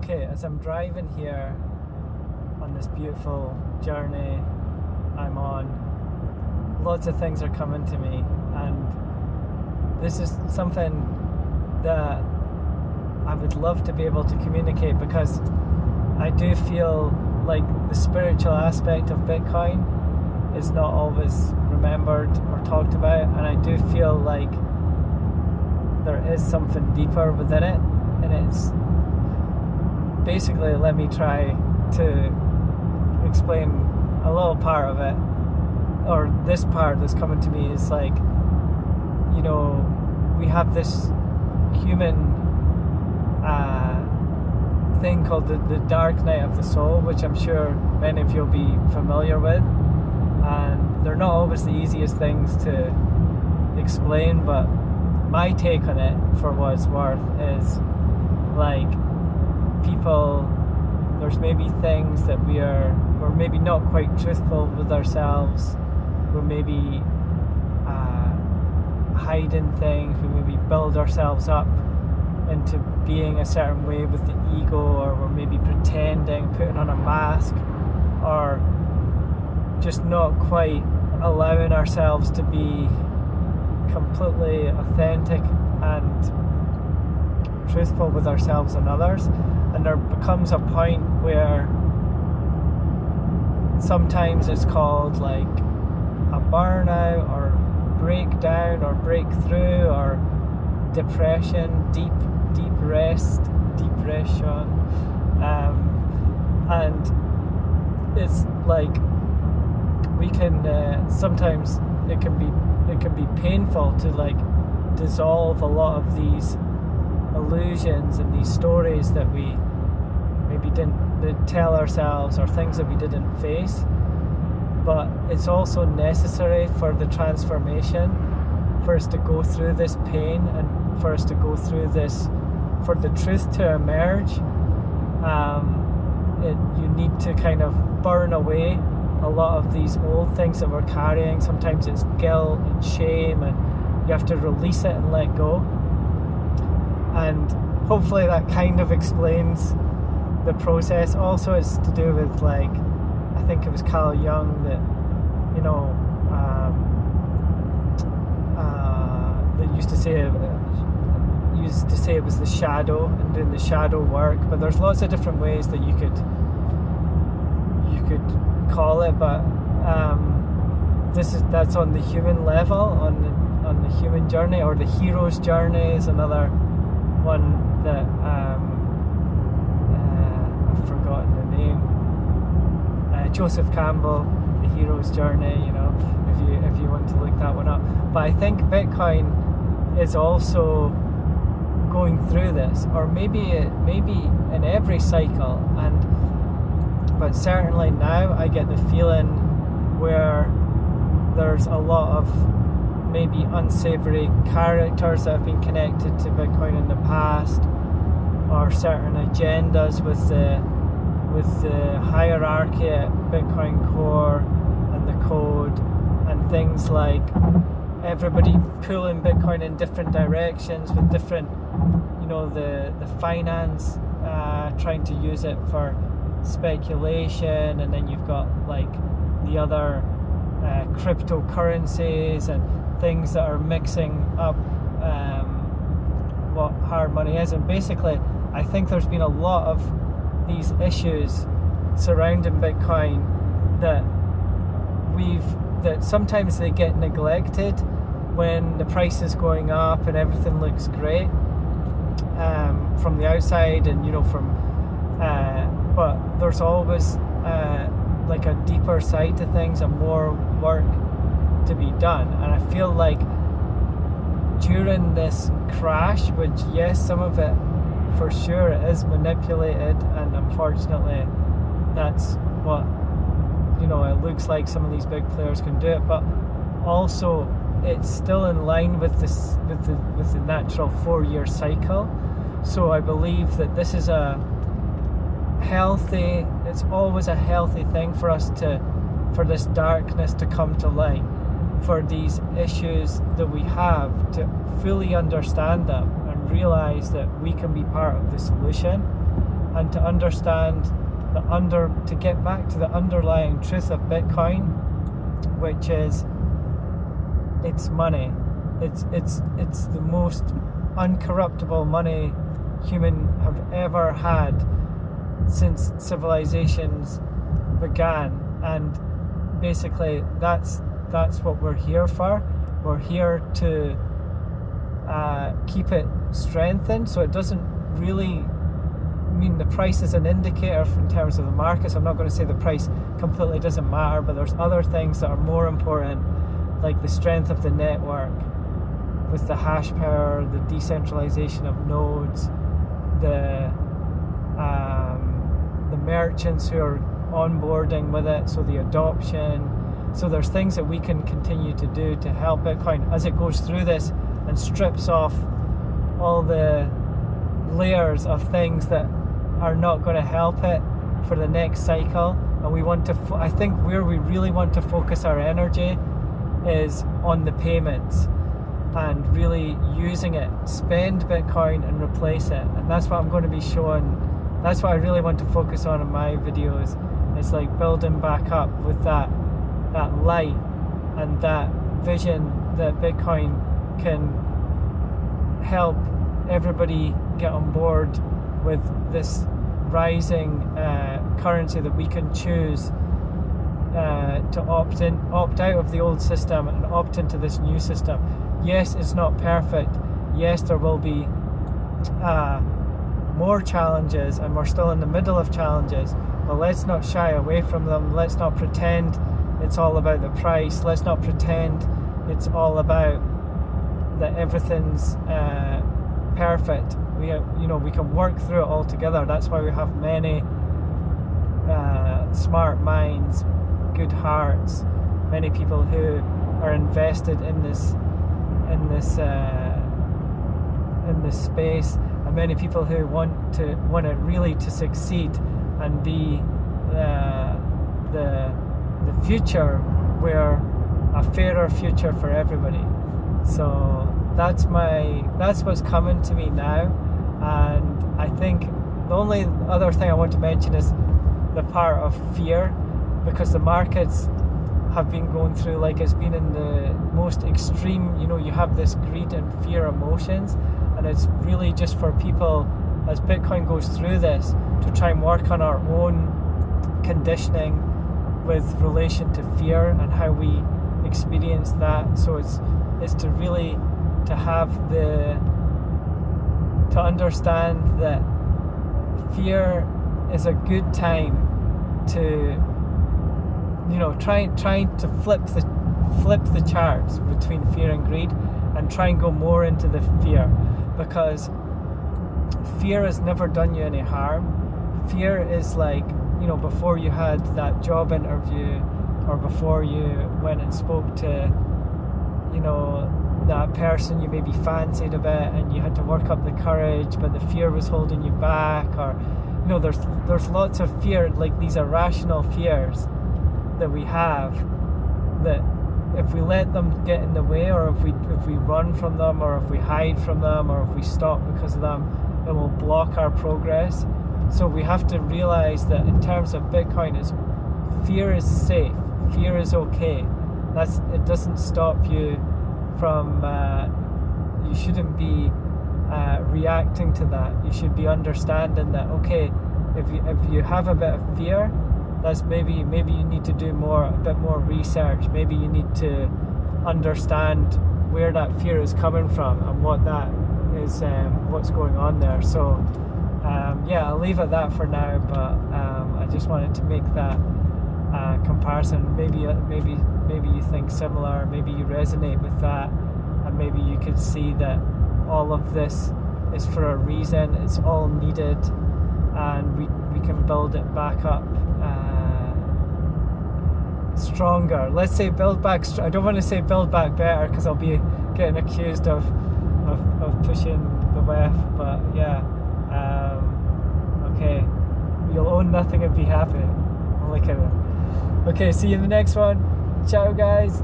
Okay, as I'm driving here on this beautiful journey I'm on, lots of things are coming to me, and this is something that I would love to be able to communicate, because I do feel like the spiritual aspect of Bitcoin is not always remembered or talked about, and I do feel like there is something deeper within it, and it's basically, let me try to explain a little part of it, or this part that's coming to me is like, you know, we have this human thing called the dark night of the soul, which I'm sure many of you'll be familiar with, and they're not always the easiest things to explain, but my take on it, for what it's worth, is like, people, there's maybe things that we're maybe not quite truthful with ourselves, we're maybe hiding things, we maybe build ourselves up into being a certain way with the ego, or we're maybe pretending, putting on a mask, or just not quite allowing ourselves to be completely authentic and truthful with ourselves and others. And there becomes a point where sometimes it's called like a burnout or breakdown or breakthrough or depression, depression, and it's like we can sometimes it can be painful to like dissolve a lot of these illusions and these stories that we maybe didn't tell ourselves, or things that we didn't face. But it's also necessary for the transformation, for us to go through this pain, and for us to go through this, for the truth to emerge. You need to kind of burn away a lot of these old things that we're carrying. Sometimes it's guilt and shame, and you have to release it and let go. And hopefully that kind of explains the process. Also, it's to do with, like, I think it was Carl Jung that, you know, that used to say it was the shadow, and doing the shadow work. But there's lots of different ways that you could call it, but that's on the human level, on the human journey, or the hero's journey is another one that I've forgotten the name. Joseph Campbell, The Hero's Journey. You know, if you want to look that one up. But I think Bitcoin is also going through this, or maybe in every cycle, but certainly now I get the feeling where there's a lot of maybe unsavory characters that have been connected to Bitcoin in the past, or certain agendas with the hierarchy at Bitcoin Core and the code, and things like everybody pulling Bitcoin in different directions with different, you know, the finance trying to use it for speculation, and then you've got like the other cryptocurrencies and things that are mixing up what hard money is. And basically I think there's been a lot of these issues surrounding Bitcoin that sometimes they get neglected when the price is going up and everything looks great from the outside, and you know, but there's always like a deeper side to things and more work to be done. And I feel like during this crash, which yes, some of it for sure is manipulated, and unfortunately that's what, you know, it looks like some of these big players can do it, but also it's still in line with this with the natural 4-year cycle. So I believe that this is it's always a healthy thing for us for this darkness to come to light, for these issues that we have to fully understand them and realize that we can be part of the solution, and to understand to get back to the underlying truth of Bitcoin, which is it's money. It's the most uncorruptible money human have ever had since civilizations began, and basically that's what we're here for. We're here to keep it strengthened, so it doesn't really mean the price is an indicator in terms of the markets. I'm not going to say the price completely doesn't matter, but there's other things that are more important, like the strength of the network with the hash power, the decentralization of nodes, the merchants who are onboarding with it, so the adoption. So there's things that we can continue to do to help Bitcoin as it goes through this and strips off all the layers of things that are not going to help it for the next cycle. And we want to I think where we really want to focus our energy is on the payments and really using it. Spend Bitcoin and replace it, and that's what I'm going to be showing. That's what I really want to focus on in my videos. It's like building back up with that light and that vision that Bitcoin can help everybody get on board with this rising currency that we can choose to opt out of the old system and opt into this new system. Yes, it's not perfect. Yes, there will be more challenges, and we're still in the middle of challenges, but let's not shy away from them. Let's not pretend it's all about the price. Let's not pretend it's all about that everything's perfect. We can work through it all together. That's why we have many smart minds, good hearts, many people who are invested in this space, and many people who want it really to succeed and be the future, where a fairer future for everybody. So that's what's coming to me now. And I think the only other thing I want to mention is the part of fear, because the markets have been going through, like, it's been in the most extreme, you have this greed and fear emotions, and it's really just for people, as Bitcoin goes through this, to try and work on our own conditioning with relation to fear and how we experience that. So it's to really to understand that fear is a good time to trying to flip the charts between fear and greed, and try and go more into the fear, because fear has never done you any harm. Fear is like, before you had that job interview, or before you went and spoke to that person you maybe fancied a bit, and you had to work up the courage, but the fear was holding you back. Or there's lots of fear, like these irrational fears that we have, that if we let them get in the way, or if we run from them, or if we hide from them, or if we stop because of them, it will block our progress. So we have to realize that in terms of Bitcoin, fear is safe, fear is okay. It doesn't stop you from you shouldn't be reacting to that. You should be understanding that, okay, if you have a bit of fear, that's maybe you need to do a bit more research. Maybe you need to understand where that fear is coming from and what that is, what's going on there. So I'll leave it at that for now, but I just wanted to make that comparison. Maybe you think similar, maybe you resonate with that, and maybe you could see that all of this is for a reason. It's all needed, and we can build it back up stronger. Let's say build back. I don't want to say build back better, because I'll be getting accused of pushing the WEF. But yeah, okay. You'll own nothing and be happy. Only kidding. Okay, see you in the next one. Ciao, guys.